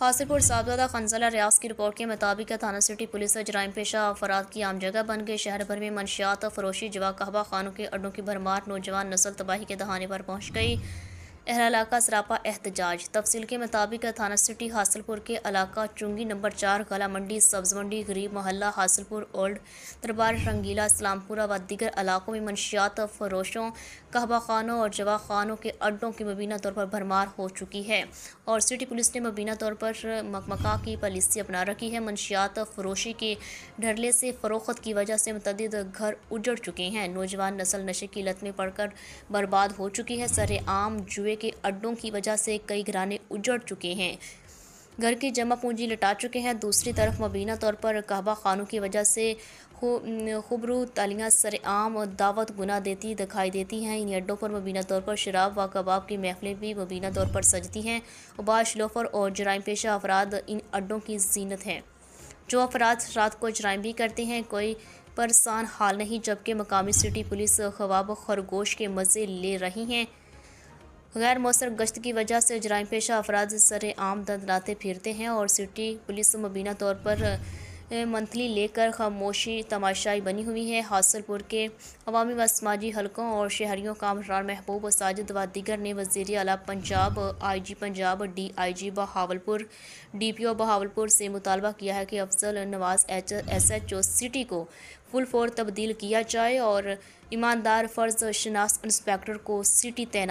हासिलपुर साहबजादा खंजला रियाज की रिपोर्ट के मुताबिक थाना सिटी पुलिस जराइम पेशा अफराद की आम जगह बन गई। शहर भर में मंशियात फरोशी जवा कहवा खानों के अड्डों की भरमार नौजवान नस्ल तबाही के दहाने पर पहुंच गई। अहल इलाका सरापा एहतजाज। तफसील के मुताबिक थाना सिटी हासिलपुर के इलाका चुंगी नंबर 4 काला मंडी, सब्ज मंडी, गरीब मोहल्ला हासिलपुर, ओल्ड दरबार, रंगीला, इस्लामपुरा व दीगर इलाकों में मंशियात फरोशों, कहवा खानों और जवा खानों के अड्डों की मुबीना तौर पर भरमार हो चुकी है और सिटी पुलिस ने मुबीना तौर पर मकमका की पॉलिसी अपना रखी है। मंशियात फरोशी के ढरले से फ़रोख्त की वजह से मुतअद्दिद घर उजड़ चुके हैं। नौजवान नस्ल नशे की लत में पड़कर बर्बाद हो चुकी है। सरेआम जुए के अड्डों की वजह से कई घराने उजड़ चुके हैं, घर की जमा पूंजी लुटा चुके हैं। दूसरी तरफ मुबीना तौर पर कहवा खानों की वजह से खुबरू तालियाँ सरेआम दावत गुना देती दिखाई देती हैं। इन अड्डों पर मुबीना तौर पर शराब व कबाब की महफिलें भी मुबीना तौर पर सजती हैं। उबाश लोफर और जराइम पेशा अफराद इन अड्डों की जीनत हैं। जो अफराद रात को जराइम भी करते हैं, कोई परेशान हाल नहीं, जबकि मकामी सिटी पुलिस ख्वाब खरगोश के मज़े ले रही हैं। गैर मौसर गश्त की वजह से जराइम पेशा अफराद सरेआम दंदनाते फिरते हैं और सिटी पुलिस मुबीना तौर पर मंथली लेकर खामोशी तमाशाई बनी हुई है। हासिलपुर के अवामी व समाजी हलकों और शहरियों कामरान महबूब साजिद व दीगर ने वज़ीर आला Punjab, IG Punjab, DIG Bahawalpur, DPO Bahawalpur से मुतालबा किया है कि अफजल नवाज SHO सिटी को फुल फोर तब्दील किया जाए और ईमानदार फ़र्ज शनास इंस्पेक्टर को सिटी तैनात